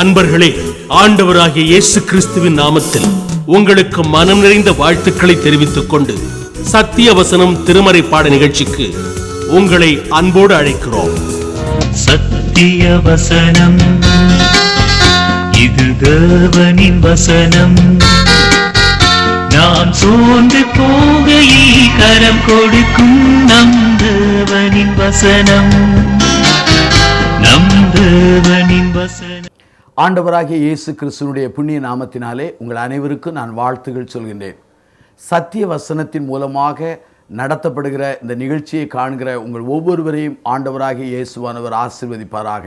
அன்பர்களே, ஆண்டவராகிய இயேசு கிறிஸ்துவின் நாமத்தில் உங்களுக்கு மனம் நிறைந்த வாழ்த்துக்களை தெரிவித்துக் கொண்டு சத்திய வசனம் திருமறை பாட நிகழ்ச்சிக்கு உங்களை அன்போடு அழைக்கிறோம். சத்திய வசனம், இது தேவனின் வசனம். நாம் சோர்ந்து போகையில் கரம் கொடுக்கும் நம் தேவனின் வசனம், நம் தேவனின் வசனம். ஆண்டவராகிய இயேசு கிறிஸ்துவினுடைய புண்ணிய நாமத்தினாலே உங்கள் அனைவருக்கும் நான் வாழ்த்துகள் சொல்கின்றேன். சத்திய வசனத்தின் மூலமாக நடத்தப்படுகிற இந்த நிகழ்ச்சியை காண்கிற உங்கள் ஒவ்வொருவரையும் ஆண்டவராகிய இயேசுவானவர் ஆசீர்வதிப்பாராக.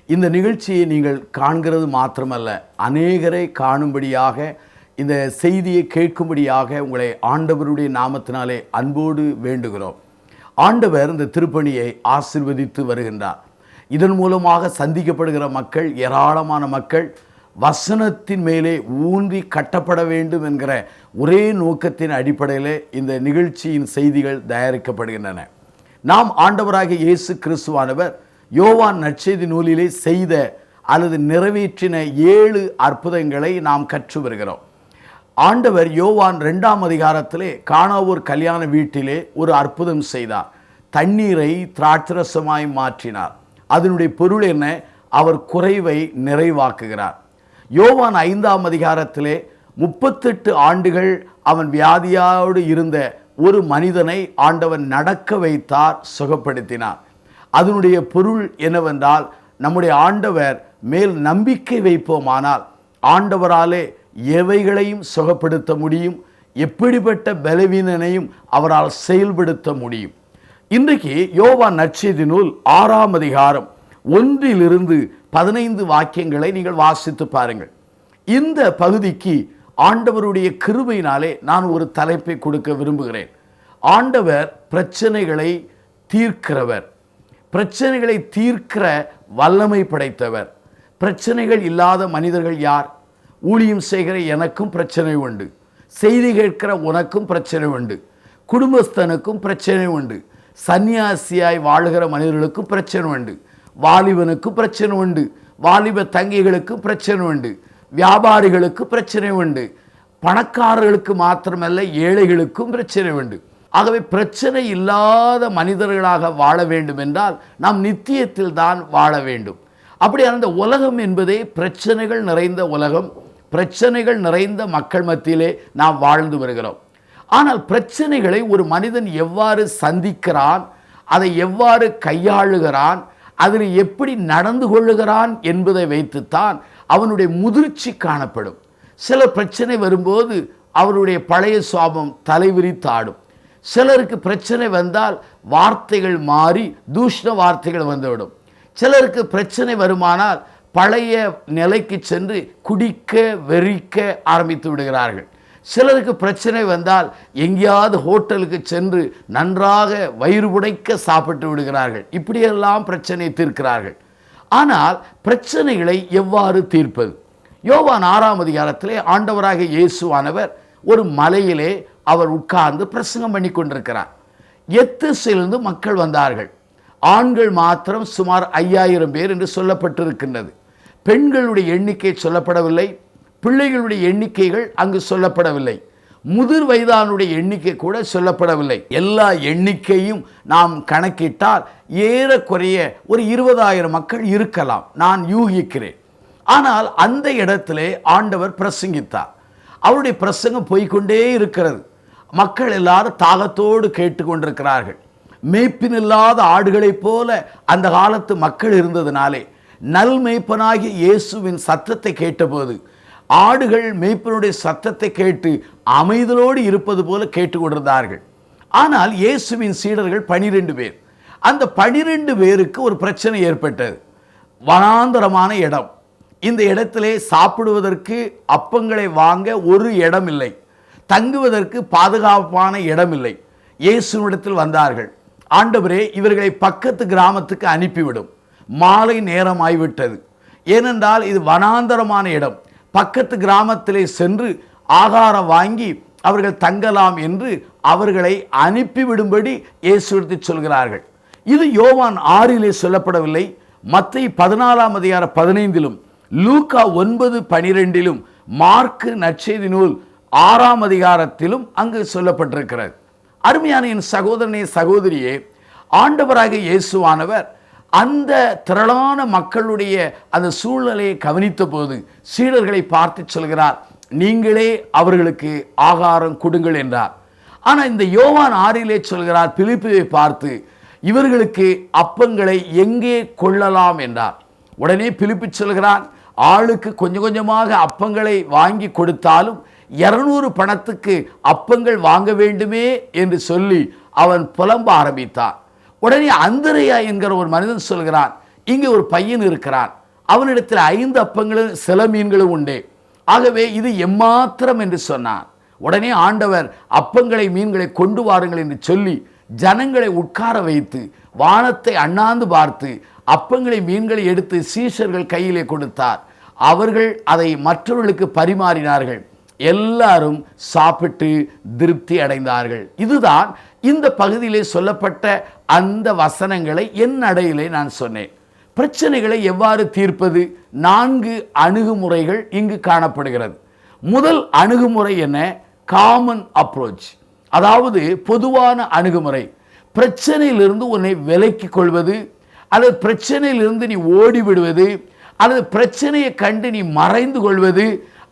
இந்த நிகழ்ச்சியை நீங்கள் காண்கிறது மாத்திரமல்ல, அநேகரை காணும்படியாக, இந்த செய்தியை கேட்கும்படியாக உங்களை ஆண்டவருடைய நாமத்தினாலே அன்போடு வேண்டுகிறோம். ஆண்டவர் இந்த திருப்பணியை ஆசீர்வதித்து வருகின்றார். இதன் மூலமாக சந்திக்கப்படுகிற மக்கள், ஏராளமான மக்கள் வசனத்தின் மேலே ஊன்றி கட்டப்பட வேண்டும் என்கிற ஒரே நோக்கத்தின் அடிப்படையில் இந்த நிகழ்ச்சியின் செய்திகள் தயாரிக்கப்படுகின்றன. நாம் ஆண்டவராகிய இயேசு கிறிஸ்துவானவர் யோவான் நற்செய்தி நூலிலே செய்த அல்லது நிறைவேற்றின 7 அற்புதங்களை நாம் கற்று வருகிறோம். ஆண்டவர் யோவான் 2ஆம் அதிகாரத்திலே கானாவூர் கல்யாண வீட்டிலே ஒரு அற்புதம் செய்தார். தண்ணீரை திராட்சரசமாய் மாற்றினார். அதனுடைய பொருள் என்ன? அவர் குறைவை நிறைவாக்குகிறார். யோவான் 5ஆம் அதிகாரத்திலே 38 ஆண்டுகள் அவன் வியாதியோடு இருந்த ஒரு மனிதனை ஆண்டவன் நடக்க வைத்தார், சுகப்படுத்தினார். அதனுடைய பொருள் என்னவென்றால், நம்முடைய ஆண்டவர் மேல் நம்பிக்கை வைப்போமானால் ஆண்டவராலே எவைகளையும் சுகப்படுத்த முடியும், எப்படிப்பட்ட பலவீனனையும் அவரால் செயல்படுத்த முடியும். இன்றைக்கு யோவான் நற்செய்தி நூல் 6ஆம் அதிகாரம் 1 - 15 வாக்கியங்களை நீங்கள் வாசித்து பாருங்கள். இந்த பகுதிக்கு ஆண்டவருடைய கிருபையினாலே நான் ஒரு தலைப்பை கொடுக்க விரும்புகிறேன். ஆண்டவர் பிரச்சனைகளை தீர்க்கிறவர், பிரச்சனைகளை தீர்க்கிற வல்லமை படைத்தவர். பிரச்சனைகள் இல்லாத மனிதர்கள் யார்? ஊழியம் செய்கிற எனக்கும் பிரச்சனை உண்டு, செய்தி கேட்கிற உனக்கும் பிரச்சனை உண்டு, குடும்பஸ்தனுக்கும் பிரச்சனை உண்டு, சன்னியாசியாய் வாழுகிற மனிதர்களுக்கும் பிரச்சனை உண்டு, வாலிபனுக்கும் பிரச்சனை உண்டு, வாலிப தங்கிகளுக்கு பிரச்சனை உண்டு, வியாபாரிகளுக்கு பிரச்சனை உண்டு, பணக்காரர்களுக்கு மாத்திரமல்ல ஏழைகளுக்கும் பிரச்சனை உண்டு. ஆகவே பிரச்சனை இல்லாத மனிதர்களாக வாழ வேண்டும் என்றால் நாம் நித்தியத்தில் தான் வாழ வேண்டும். அப்படி அந்த உலகம் என்பதே பிரச்சனைகள் நிறைந்த உலகம், பிரச்சனைகள் நிறைந்த மக்கள் மத்தியிலே நாம் வாழ்ந்து வருகிறோம். ஆனால் பிரச்சனைகளை ஒரு மனிதன் எவ்வாறு சந்திக்கிறான், அதை எவ்வாறு கையாளுகிறான், அதில் எப்படி நடந்து கொள்ளுகிறான் என்பதை வைத்துத்தான் அவனுடைய முதிர்ச்சி காணப்படும். சில பிரச்சனை வரும்போது அவருடைய பழைய சுவாபம் தலைவிரித்தாடும். சிலருக்கு பிரச்சனை வந்தால் வார்த்தைகள் மாறி தூஷ்ண வார்த்தைகள் வந்துவிடும். சிலருக்கு பிரச்சனை வருமானால் பழைய நிலைக்கு சென்று குடிக்க வெறிக்க ஆரம்பித்து விடுகிறார்கள். சிலருக்கு பிரச்சனை வந்தால் எங்கேயாவது ஹோட்டலுக்கு சென்று நன்றாக வயிறு புடைக்க சாப்பிட்டு விடுகிறார்கள். இப்படியெல்லாம் பிரச்சனையை தீர்க்கிறார்கள். ஆனால் பிரச்சனைகளை எவ்வாறு தீர்ப்பது? யோவான் 6ஆம் அதிகாரத்திலே ஆண்டவராகிய இயேசுவானவர் ஒரு மலையிலே அவர் உட்கார்ந்து பிரசங்கம் பண்ணி கொண்டிருக்கிறார். எத்திசையிலிருந்து மக்கள் வந்தார்கள். ஆண்கள் மாத்திரம் சுமார் 5000 பேர் என்று சொல்லப்பட்டிருக்கின்றது. பெண்களுடைய எண்ணிக்கை சொல்லப்படவில்லை, பிள்ளைகளுடைய எண்ணிக்கைகள் அங்கு சொல்லப்படவில்லை, முதிர் வயதானுடைய எண்ணிக்கை கூட சொல்லப்படவில்லை. எல்லா எண்ணிக்கையும் நாம் கணக்கிட்டால் ஏறக்குறைய ஒரு 20,000 மக்கள் இருக்கலாம், நான் யூகிக்கிறேன். ஆனால் அந்த இடத்திலே ஆண்டவர் பிரசங்கித்தார். அவருடைய பிரசங்கம் போய்கொண்டே இருக்கிறது. மக்கள் எல்லாரும் தாகத்தோடு கேட்டுக்கொண்டிருக்கிறார்கள். மேய்ப்பினில்லாத ஆடுகளைப் போல அந்த காலத்து மக்கள் இருந்ததினாலே நல் மேய்ப்பனாகிய இயேசுவின் சத்தத்தை கேட்டபோது ஆடுகள் மேய்ப்பனுடைய சத்தத்தை கேட்டு அமைதலோடு இருப்பது போல கேட்டுக்கொண்டிருந்தார்கள். ஆனால் இயேசுவின் சீடர்கள் 12 பேர். அந்த 12 பேருக்கு ஒரு பிரச்சனை ஏற்பட்டது. வனாந்தரமான இடம். இந்த இடத்திலே சாப்பிடுவதற்கு அப்பங்களை வாங்க ஒரு இடம் இல்லை, தங்குவதற்கு பாதுகாப்பான இடம் இல்லை. இயேசுவிடத்தில் வந்தார்கள். ஆண்டவரே, இவர்களை பக்கத்து கிராமத்துக்கு அனுப்பிவிடும், மாலை நேரம் ஆகிவிட்டது. ஏனென்றால் இது வனாந்தரமான இடம், பக்கத்து கிராமத்திலே சென்று ஆகாரம் வாங்கி அவர்கள் தங்கலாம் என்று அவர்களை அனுப்பிவிடும்படி இயேசுவிடத்தில் சொல்கிறார்கள். இது யோவான் 6 சொல்லப்படவில்லை. மத்தேயு 14:15 லூக்கா 9:12 மார்க்கு நற்செய்தி நூல் 6 அங்கு சொல்லப்பட்டிருக்கிறது. அருமையான என் சகோதரனே சகோதரியே, ஆண்டவராகிய இயேசுவானவர் அந்த திரளான மக்களுடைய அந்த சூழ்நிலையை கவனித்த போது சீடர்களை பார்த்து சொல்கிறார், நீங்களே அவர்களுக்கு ஆகாரம் கொடுங்கள் என்றார். ஆனால் இந்த யோவான் 6 சொல்கிறார், பிலிப்பை பார்த்து இவர்களுக்கு அப்பங்களை எங்கே கொள்ளலாம் என்றார். உடனே பிலிப்பு சொல்கிறான், ஆளுக்கு கொஞ்சம் கொஞ்சமாக அப்பங்களை வாங்கி கொடுத்தாலும் 200 பணத்துக்கு அப்பங்கள் வாங்க வேண்டுமே என்று சொல்லி அவன் புலம்ப ஆரம்பித்தான். உடனே அந்திரேயா என்கிற ஒரு மனிதன் சொல்கிறான், இங்கே ஒரு பையன் இருக்கிறான், அவனிடத்தில் 5 அப்பங்களும் சில மீன்களும் உண்டே, ஆகவே இது எம்மாத்திரம் என்று சொன்னான். உடனே ஆண்டவர் அப்பங்களை மீன்களை கொண்டு வாருங்கள் என்று சொல்லி ஜனங்களை உட்கார வைத்து வானத்தை அண்ணாந்து பார்த்து அப்பங்களை மீன்களை எடுத்து சீஷர்கள் கையிலே கொடுத்தார். அவர்கள் அதை மற்றவர்களுக்கு பரிமாறினார்கள். எல்லாரும் சாப்பிட்டு திருப்தி அடைந்தார்கள். இதுதான் இந்த பகுதியிலே சொல்லப்பட்ட அந்த வசனங்களை என் நடையிலே நான் சொன்னேன். பிரச்சனைகளை எவ்வாறு தீர்ப்பது? 4 அணுகுமுறைகள் இங்கு காணப்படுகிறது. முதல் அணுகுமுறை என்ன? காமன் அப்ரோச், அதாவது பொதுவான அணுகுமுறை. பிரச்சனையிலிருந்து உன்னை விலக்கிக் கொள்வது, அல்லது பிரச்சனையிலிருந்து நீ ஓடிவிடுவது, அல்லது பிரச்சனையை கண்டு நீ மறைந்து கொள்வது,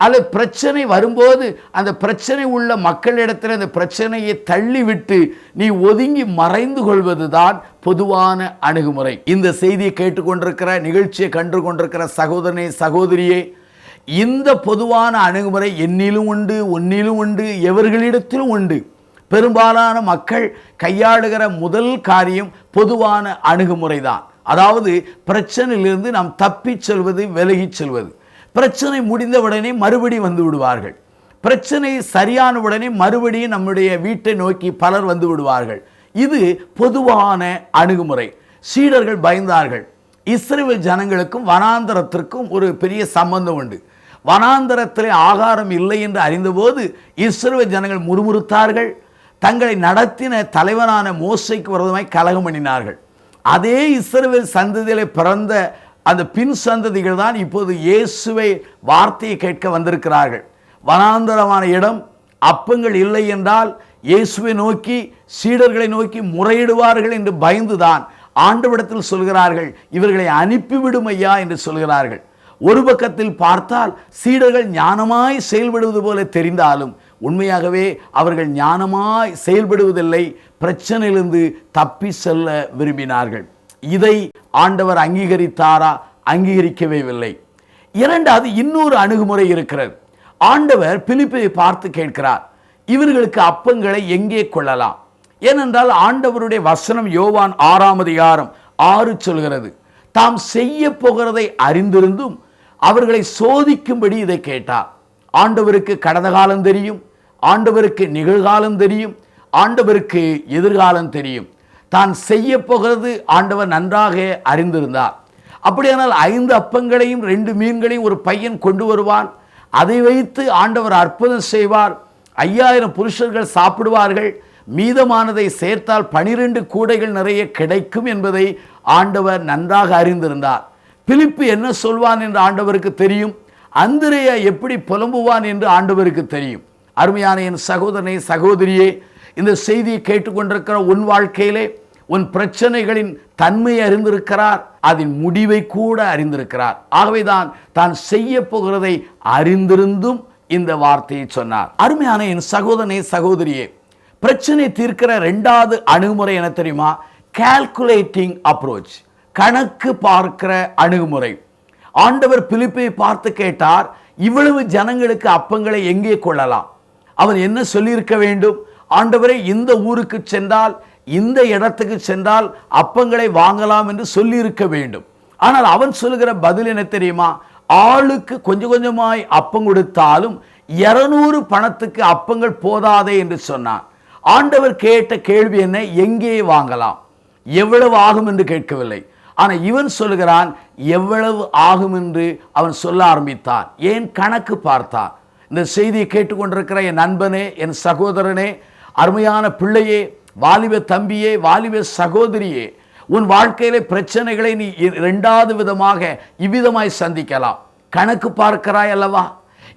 அல்லது பிரச்சனை வரும்போது அந்த பிரச்சனை உள்ள மக்களிடத்தில் அந்த பிரச்சனையை தள்ளிவிட்டு நீ ஒதுங்கி மறைந்து கொள்வது தான் பொதுவான அணுகுமுறை. இந்த செய்தியை கேட்டுக்கொண்டிருக்கிற, நிகழ்ச்சியை கண்டு கொண்டிருக்கிற சகோதரனே சகோதரியே, இந்த பொதுவான அணுகுமுறை என்னிலும் உண்டு, உன்னிலும் உண்டு, எவர்களிடத்திலும் உண்டு. பெரும்பாலான மக்கள் கையாளுகிற முதல் காரியம் பொதுவான அணுகுமுறை தான். அதாவது பிரச்சனையிலிருந்து நாம் தப்பிச் செல்வது, விலகிச் செல்வது. பிரச்சனை முடிந்தவுடனே மறுபடி வந்து விடுவார்கள். பிரச்சனை சரியான உடனே மறுபடியும் நம்முடைய வீட்டை நோக்கி பலர் வந்து விடுவார்கள். இது பொதுவான அணுகுமுறை. சீடர்கள் பயந்தார்கள். இஸ்ரவேல் ஜனங்களுக்கும் வனாந்தரத்திற்கும் ஒரு பெரிய சம்பந்தம் உண்டு. வனாந்தரத்திலே ஆகாரம் இல்லை என்று அறிந்தபோது இஸ்ரவேல் ஜனங்கள் முறுமுறுத்தார்கள். தங்களை நடத்தின தலைவனான மோசேக்கு விரோதமாய் கலகம் பண்ணினார்கள். அதே இஸ்ரவேல் சந்ததியிலே பிறந்த அந்த பின் சந்ததிகள் தான் இப்போது இயேசுவை வார்த்தையை கேட்க வந்திருக்கிறார்கள். வனாந்தரமான இடம், அப்பங்கள் இல்லை என்றால் இயேசுவை நோக்கி, சீடர்களை நோக்கி முறையிடுவார்கள் என்று பயந்துதான் ஆண்டவரிடத்தில் சொல்கிறார்கள், இவர்களை அனுப்பிவிடும் ஐயா என்று சொல்கிறார்கள். ஒரு பக்கத்தில் பார்த்தால் சீடர்கள் ஞானமாய் செயல்படுவது போல தெரிந்தாலும் உண்மையாகவே அவர்கள் ஞானமாய் செயல்படுவதில்லை, பிரச்சனையிலிருந்து தப்பி செல்ல விரும்பினார்கள். இதை ஆண்டவர் அங்கீகரித்தாரா? அங்கீகரிக்கவே இல்லை. இரண்டாவது இன்னொரு அணுகுமுறை இருக்கிறது. ஆண்டவர் பிலிப்பை பார்த்து கேட்கிறார், இவர்களுக்கு அப்பங்களை எங்கே கொள்ளலாம்? ஏனென்றால் ஆண்டவருடைய வசனம் யோவான் 6 சொல்கிறது, தாம் செய்ய போகிறதை அறிந்திருந்தும் அவர்களை சோதிக்கும்படி இதை கேட்டார். ஆண்டவருக்கு கடந்த காலம் தெரியும், ஆண்டவருக்கு நிகழ்காலம் தெரியும், ஆண்டவருக்கு எதிர்காலம் தெரியும். தான் செய்ய போகிறது ஆண்டவர் நன்றாக அறிந்திருந்தார். அப்படியானால் 5 அப்பங்களையும் 2 மீன்களையும் ஒரு பையன் கொண்டு வருவான். அதை வைத்து ஆண்டவர் அற்புதம் செய்வார். 5000 புருஷர்கள் சாப்பிடுவார்கள். மீதமானதை சேர்த்தால் 12 கூடைகள் நிறைய கிடைக்கும் என்பதை ஆண்டவர் நன்றாக அறிந்திருந்தார். பிலிப்பு என்ன சொல்வான் என்று ஆண்டவருக்கு தெரியும். அந்திரேயா எப்படி புலம்புவான் என்று ஆண்டவருக்கு தெரியும். அருமையான என் சகோதரனே சகோதரியே, இந்த செய்தியை கேட்டுக்கொண்டிருக்கிற உன் வாழ்க்கையிலே உன் பிரச்சனைகளின் தன்மையை அறிந்திருக்கிறார், அதன் முடிவை கூட அறிந்திருக்கிறார். ஆகவேதான் தான் செய்ய போகிறதை அறிந்திருந்தும் இந்த வார்த்தையை சொன்னார். அருமையான என் சகோதரனே சகோதரியே, பிரச்சனை தீர்க்கிற 2வது அணுகுமுறை என்ன தெரியுமா? கால்குலேட்டிங் அப்ரோச், கணக்கு பார்க்கிற அணுகுமுறை. ஆண்டவர் பிலிப்பை பார்த்து கேட்டார், இவ்வளவு ஜனங்களுக்கு அப்பங்களை எங்கே கொள்ளலாம்? அவன் என்ன சொல்லியிருக்க வேண்டும்? ஆண்டவரே, இந்த ஊருக்கு சென்றால், இந்த இடத்துக்கு சென்றால் அப்பங்களை வாங்கலாம் என்று சொல்லியிருக்க வேண்டும். ஆனால் அவன் சொல்லுகிற பதில் என்ன தெரியுமா? ஆளுக்கு கொஞ்சம் கொஞ்சமாய் அப்பம் கொடுத்தாலும் 200 பணத்துக்கு அப்பங்கள் போதாதே என்று சொன்னான். ஆண்டவர் கேட்ட கேள்வி என்ன? எங்கே வாங்கலாம், எவ்வளவு ஆகும் என்று கேட்கவில்லை. ஆனால் இவன் சொல்லுகிறான், எவ்வளவு ஆகும் என்று அவன் சொல்ல ஆரம்பித்தான். ஏன்? கணக்கு பார்த்தான். இந்த செய்தியை கேட்டுக்கொண்டிருக்கிற என் நண்பனே, என் சகோதரனே, அருமையான பிள்ளையே, வாலிப தம்பியே, வாலிப சகோதரியே, உன் வாழ்க்கையிலே பிரச்சனைகளை நீ இரண்டாவது விதமாக இவ்விதமாய் சந்திக்கலாம். கணக்கு பார்க்கிறாய் அல்லவா?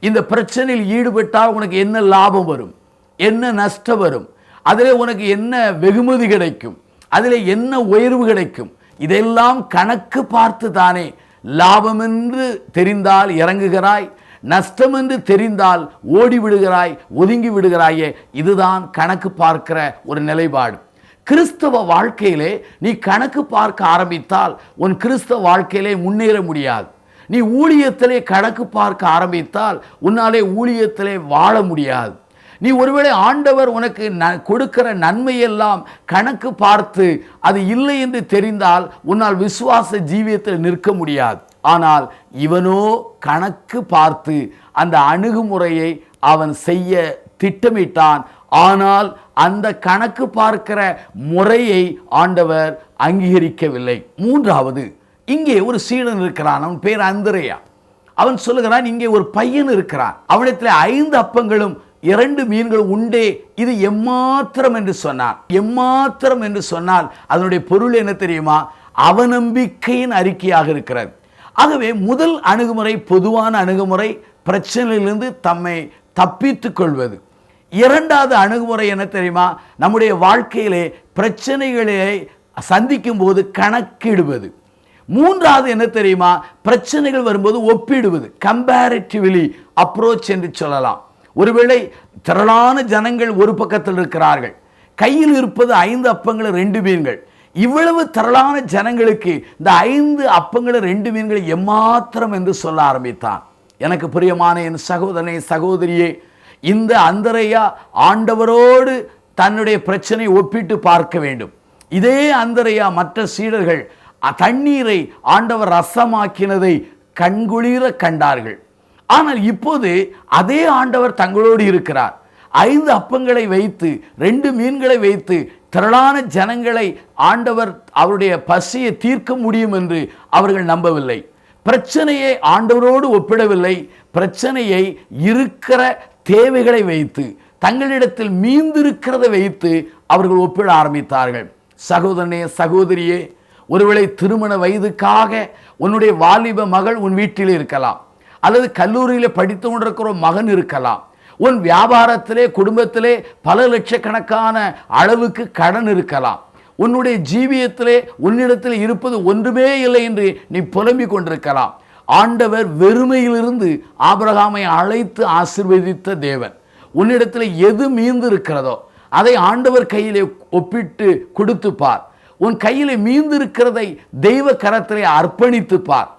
இந்த பிரச்சனையில் ஈடுபட்டால் உனக்கு என்ன லாபம் வரும், என்ன நஷ்டம் வரும், அதிலே உனக்கு என்ன வெகுமதி கிடைக்கும், அதிலே என்ன உயர்வு கிடைக்கும், இதெல்லாம் கணக்கு பார்த்து தானே லாபம் என்று தெரிந்தால் இறங்குகிறாய், நஷ்டம் என்று தெரிந்தால் ஓடி விடுகிறாய், ஒதுங்கி விடுகிறாயே. இதுதான் கணக்கு பார்க்கிற ஒரு நிலைப்பாடு. கிறிஸ்தவ வாழ்க்கையிலே நீ கணக்கு பார்க்க ஆரம்பித்தால் உன் கிறிஸ்தவ வாழ்க்கையிலே முன்னேற முடியாது. நீ ஊழியத்திலே கணக்கு பார்க்க ஆரம்பித்தால் உன்னாலே ஊழியத்திலே வாழ முடியாது. நீ ஒருவேளை ஆண்டவர் உனக்கு கொடுக்கிற நன்மையெல்லாம் கணக்கு பார்த்து அது இல்லை என்று தெரிந்தால் உன்னால் விசுவாச ஜீவியத்தில் நிற்க முடியாது. ஆனால் இவனோ கணக்கு பார்த்து அந்த அணுகுமுறையை அவன் செய்ய திட்டமிட்டான். ஆனால் அந்த கணக்கு பார்க்கிற முறையை ஆண்டவர் அங்கீகரிக்கவில்லை. மூன்றாவது, இங்கே ஒரு சீடன் இருக்கிறான், அவன் பேர் அந்திரேயா. அவன் சொல்லுகிறான், இங்கே ஒரு பையன் இருக்கிறான், அவனிடத்தில் 5 அப்பங்களும் 2 மீன்களும் உண்டே, இது எம்மாத்திரம் என்று சொன்னான். எம்மாத்திரம் என்று சொன்னால் அதனுடைய பொருள் என்ன தெரியுமா? அவநம்பிக்கையின் அறிக்கையாக இருக்கிறது. ஆகவே முதல் அணுகுமுறை பொதுவான அணுகுமுறை, பிரச்சனையிலிருந்து தம்மை தப்பித்துக் கொள்வது. இரண்டாவது அணுகுமுறை என்ன தெரியுமா? நம்முடைய வாழ்க்கையிலே பிரச்சனைகளை சந்திக்கும் போது கணக்கிடுவது. மூன்றாவது என்ன தெரியுமா? பிரச்சனைகள் வரும்போது ஒப்பிடுவது, கம்பேரிட்டிவ்லி அப்ரோச் என்று சொல்லலாம். ஒருவேளை திரளான ஜனங்கள் ஒரு பக்கத்தில் இருக்கிறார்கள், கையில் இருப்பது 5 அப்பங்கள் 2 மீன்கள். இவ்வளவு திரளான ஜனங்களுக்கு இந்த 5 அப்பங்கள் 2 மீன்கள் எம்மாத்திரம் என்று சொல்ல ஆரம்பித்தான். எனக்கு பிரியமான என் சகோதரனே, சகோதரியே, இந்த அந்திரேயா ஆண்டவரோடு தன்னுடைய பிரச்சனை ஒப்பிட்டு பார்க்க வேண்டும். இதே அந்திரேயா மற்ற சீடர்கள் தண்ணீரை ஆண்டவர் ரசமாக்கினதை கண்குளிர கண்டார்கள். ஆனால் இப்போது அதே ஆண்டவர் தங்களோடு இருக்கிறார். 5 அப்பங்களை வைத்து 2 மீன்களை வைத்து திரளான ஜனங்களை ஆண்டவர் அவருடைய பசியை தீர்க்க முடியும் என்று அவர்கள் நம்பவில்லை. பிரச்சனையை ஆண்டவரோடு ஒப்பிடவில்லை. பிரச்சனையை இருக்கிற தேவைகளை வைத்து, தங்களிடத்தில் மீந்திருக்கிறதை வைத்து அவர்கள் ஒப்பிட ஆரம்பித்தார்கள். சகோதரனே, சகோதரியே, ஒருவேளை திருமண வயதுக்காக உன்னுடைய வாலிப மகள் உன் வீட்டில் இருக்கலாம், அல்லது கல்லூரியில் படித்து கொண்டிருக்கிற மகன் இருக்கலாம், உன் வியாபாரத்திலே குடும்பத்திலே பல லட்சக்கணக்கான அளவுக்கு கடன் இருக்கலாம், உன்னுடைய ஜீவியத்திலே உன்னிடத்தில் இருப்பது ஒன்றுமே இல்லை என்று நீ புலம்பிக் கொண்டிருக்கலாம். ஆண்டவர் வெறுமையிலிருந்து ஆபிரகாமை அழைத்து ஆசீர்வதித்த தேவன். உன்னிடத்தில் எது மீந்து இருக்கிறதோ அதை ஆண்டவர் கையிலே ஒப்பிட்டு கொடுத்து பார். உன் கையிலே மீந்து இருக்கிறதை தெய்வ கரத்திலே அர்ப்பணித்து பார்.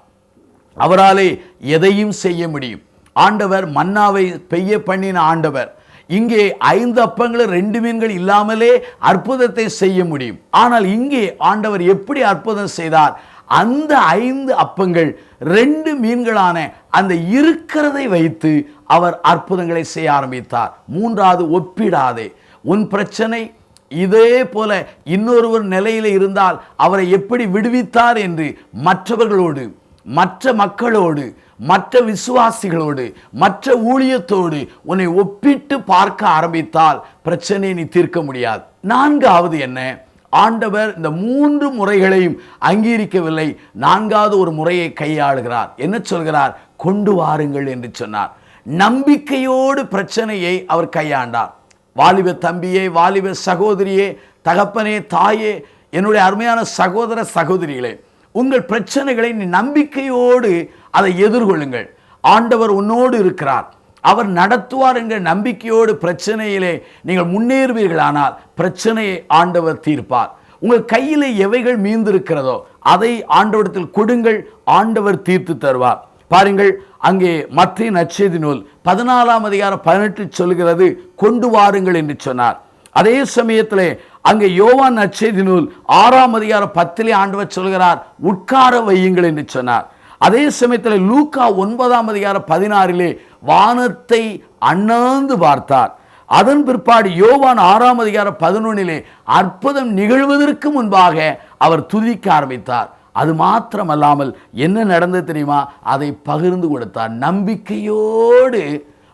அவராலே எதையும் செய்ய முடியும். ஆண்டவர் மன்னாவை பெய்ய பண்ணின ஆண்டவர் இங்கே 5 அப்பங்கள் 2 மீன்கள் இல்லாமலே அற்புதத்தை செய்ய முடியும். ஆனால் இங்கே ஆண்டவர் எப்படி அற்புதம் செய்தார்? அந்த 5 அப்பங்கள் 2 மீன்களான அந்த இருக்கிறதை வைத்து அவர் அற்புதங்களை செய்ய ஆரம்பித்தார். மூன்றாவது, ஒப்பிடாதே. உன் பிரச்சனை இதே போல இன்னொருவர் நிலையில் இருந்தால் அவரை எப்படி விடுவித்தார் என்று மற்றவர்களோடு, மற்ற மக்களோடு, மற்ற விசுவாசிகளோடு, மற்ற ஊழியத்தோடு உன்னை ஒப்பிட்டு பார்க்க ஆரம்பித்தால் பிரச்சனையை நீ தீர்க்க முடியாது. நான்காவது என்ன? ஆண்டவர் இந்த 3 முறைகளையும் அங்கீகரிக்கவில்லை. 4வது ஒரு முறையை கையாளுகிறார். என்ன சொல்கிறார்? கொண்டு வாருங்கள் என்று சொன்னார். நம்பிக்கையோடு பிரச்சனையை அவர் கையாண்டார். வாலிப தம்பியே, வாலிப சகோதரியே, தகப்பனே, தாயே, என்னுடைய அருமையான சகோதர சகோதரிகளே, உங்கள் பிரச்சனைகளை நம்பிக்கையோடு அதை எதிர்கொள்ளுங்கள். ஆண்டவர் உன்னோடு இருக்கிறார், அவர் நடத்துவார் என்கிற நம்பிக்கையோடு பிரச்சனையிலே நீங்கள் முன்னேறுவீர்களானால் பிரச்சனையை ஆண்டவர் தீர்ப்பார். உங்கள் கையிலே எவைகள் மீந்திருக்கிறதோ அதை ஆண்டவரிடத்தில் கொடுங்கள், ஆண்டவர் தீர்த்து தருவார். பாருங்கள், அங்கே மத்தேயு நற்செய்தி நூல் 14ஆம் அதிகாரம் 18 சொல்கிறது, கொண்டு வாருங்கள் என்று சொன்னார். அதே சமயத்திலே அங்கே யோவான் நற்செய்தி நூல் 6ஆம் அதிகாரம் 10 ஆண்டவர் சொல்கிறார், உட்கார வையுங்கள் என்று சொன்னார். அதே சமயத்தில் லூக்கா 9ஆம் அதிகாரம் 16 வானத்தை அண்ணாந்து பார்த்தார். அதன் பிற்பாடு யோவான் 6ஆம் அதிகாரம் 11 அற்புதம் நிகழ்வதற்கு முன்பாக அவர் துதிக்க ஆரம்பித்தார். அது மாத்திரமல்லாமல் என்ன நடந்தது தெரியுமா? அதை பகிர்ந்து கொடுத்தார். நம்பிக்கையோடு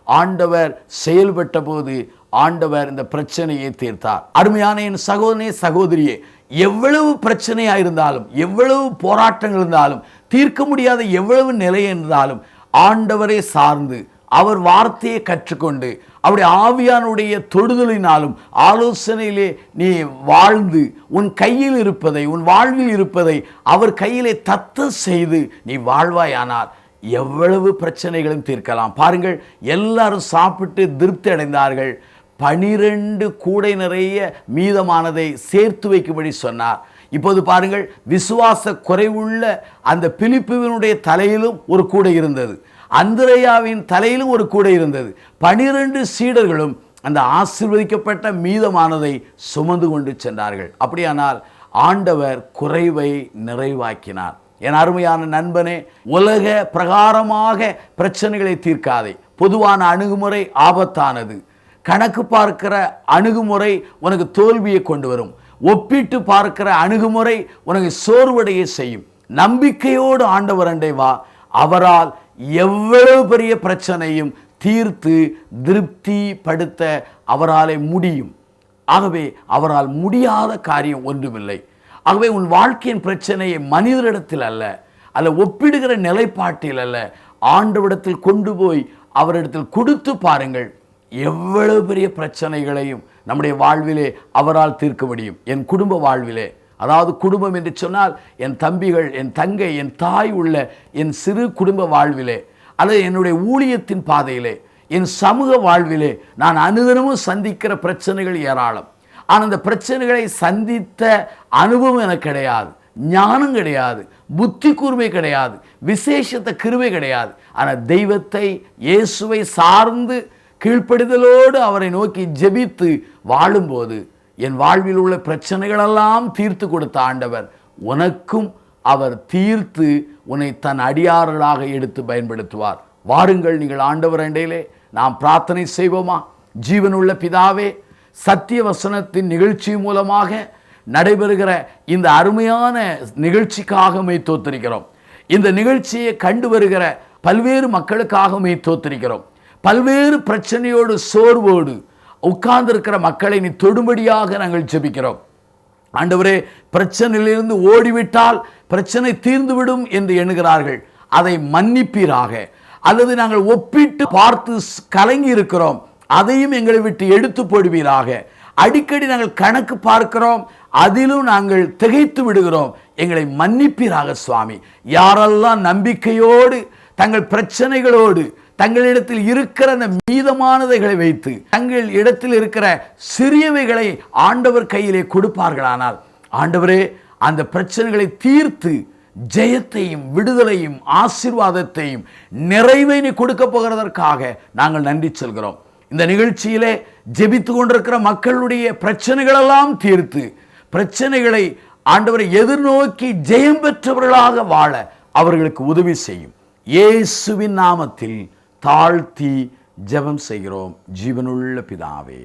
ஆண்டவர் செயல்பட்ட போது ஆண்டவர் இந்த பிரச்சனையை தீர்த்தார். அருமையான என் சகோதரனே, சகோதரியே, எவ்வளவு பிரச்சனையாக இருந்தாலும், எவ்வளவு போராட்டங்கள் இருந்தாலும், தீர்க்க முடியாத எவ்வளவு நிலை இருந்தாலும் ஆண்டவரை சார்ந்து அவர் வார்த்தையை கற்றுக்கொண்டு அவருடைய ஆவியானுடைய தொடுதலினாலும் ஆலோசனையிலே நீ வாழ்ந்து உன் கையில் இருப்பதை, உன் வாழ்வில் இருப்பதை அவர் கையிலே தத்த செய்து நீ வாழ்வாயானால் எவ்வளவு பிரச்சனைகளும் தீர்க்கலாம். பாருங்கள், எல்லாரும் சாப்பிட்டு திருப்தி அடைந்தார்கள். 12 கூடை நிறைய மீதமானதை சேர்த்து வைக்கும்படி சொன்னார். இப்போது பாருங்கள், விசுவாச குறைவுள்ள அந்த பிலிப்புவினுடைய தலையிலும் ஒரு கூடை இருந்தது, அந்திரேயாவின் தலையிலும் ஒரு கூடை இருந்தது. 12 சீடர்களும் அந்த ஆசீர்வதிக்கப்பட்ட மீதமானதை சுமந்து கொண்டு சென்றார்கள். அப்படியானால் ஆண்டவர் குறைவை நிறைவாக்கினார். என் அருமையான நண்பனே, உலக பிரகாரமாக பிரச்சனைகளை தீர்க்காதே. பொதுவான அணுகுமுறை ஆபத்தானது. கணக்கு பார்க்கிற அணுகுமுறை உனக்கு தோல்வியை கொண்டு வரும். ஒப்பிட்டு பார்க்கிற அணுகுமுறை உனக்கு சோர்வடைய செய்யும். நம்பிக்கையோடு ஆண்டவர் அண்டை வா. அவரால் எவ்வளவு பெரிய பிரச்சனையும் தீர்த்து திருப்தி படுத்த அவராலே முடியும். ஆகவே அவரால் முடியாத காரியம் ஒன்றுமில்லை. ஆகவே உன் வாழ்க்கையின் பிரச்சனையை மனிதரிடத்தில் அல்ல ஒப்பிடுகிற நிலைப்பாட்டில் அல்ல, ஆண்டவரிடத்தில் கொண்டு போய் அவரிடத்தில் கொடுத்து பாருங்கள். எவ்வளவு பெரிய பிரச்சனைகளையும் நம்முடைய வாழ்விலே அவரால் தீர்க்க முடியும். என் குடும்ப வாழ்விலே, அதாவது குடும்பம் என்று சொன்னால் என் தம்பிகள், என் தங்கை, என் தாய் உள்ள என் சிறு குடும்ப வாழ்விலே, அல்லது என்னுடைய ஊழியத்தின் பாதையிலே, என் சமூக வாழ்விலே நான் அனுதினமும் சந்திக்கிற பிரச்சனைகள் ஏராளம். ஆனால் அந்த பிரச்சனைகளை சந்தித்த அனுபவம் எனக்கு கிடையாது, ஞானம் கிடையாது, புத்தி கூர்மை கிடையாது, விசேஷத்த கிருபை கிடையாது. ஆனால் தெய்வத்தை, இயேசுவை சார்ந்து கீழ்ப்படிதலோடு அவரை நோக்கி ஜெபித்து வாழும்போது என் வாழ்வில் உள்ள பிரச்சனைகளெல்லாம் தீர்த்து கொடுத்த ஆண்டவர் உனக்கும் அவர் தீர்த்து உன்னை தன் அடியார்களாக எடுத்து பயன்படுத்துவார். வாருங்கள், நீங்கள் ஆண்டவர் அண்டையிலே நாம் பிரார்த்தனை செய்வோமா? ஜீவனுள்ள பிதாவே, சத்திய வசனத்தின் நிகழ்ச்சி மூலமாக நடைபெறுகிற இந்த அருமையான நிகழ்ச்சிக்காக மெய் தோத்திருக்கிறோம். இந்த நிகழ்ச்சியை கண்டு வருகிற பல்வேறு மக்களுக்காக மெய் தோத்திருக்கிறோம். பல்வேறு பிரச்சனையோடு சோர்வோடு உட்கார்ந்திருக்கிற மக்களை நீ தொடும்படியாக நாங்கள் ஜெபிக்கிறோம். ஆண்டவரே, பிரச்சனையிலிருந்து ஓடிவிட்டால் பிரச்சனை தீர்ந்துவிடும் என்று எண்ணுகிறார்கள். அதை மன்னிப்பீராக. அல்லது நாங்கள் ஒப்பிட்டு பார்த்து கலங்கி இருக்கிறோம், அதையும் எங்களை விட்டு எடுத்து போடுவீராக. அடிக்கடி நாங்கள் கணக்கு பார்க்கிறோம், அதிலும் நாங்கள் திகைத்து விடுகிறோம், எங்களை மன்னிப்பீராக சுவாமி. யாரெல்லாம் நம்பிக்கையோடு தங்கள் பிரச்சனைகளோடு தங்களிடத்தில் இருக்கிற அந்த மீதமானதைகளை வைத்து தங்கள் இடத்தில் இருக்கிற சிறியவைகளை ஆண்டவர் கையிலே கொடுப்பார்களானால், ஆண்டவரே, அந்த பிரச்சனைகளை தீர்த்து ஜெயத்தையும் விடுதலையும் ஆசீர்வாதத்தையும் நிறைவை நீ கொடுக்க போகிறதற்காக நாங்கள் நன்றி சொல்கிறோம். இந்த நிகழ்ச்சியிலே ஜெபித்து கொண்டிருக்கிற மக்களுடைய பிரச்சனைகளெல்லாம் தீர்த்து பிரச்சனைகளை ஆண்டவரை எதிர்நோக்கி ஜெயம் பெற்றவர்களாக வாழ அவர்களுக்கு உதவி செய்யும். இயேசுவின் நாமத்தில் தாழ்த்தி ஜெபம் செய்கிறோம் ஜீவனுள்ள பிதாவே.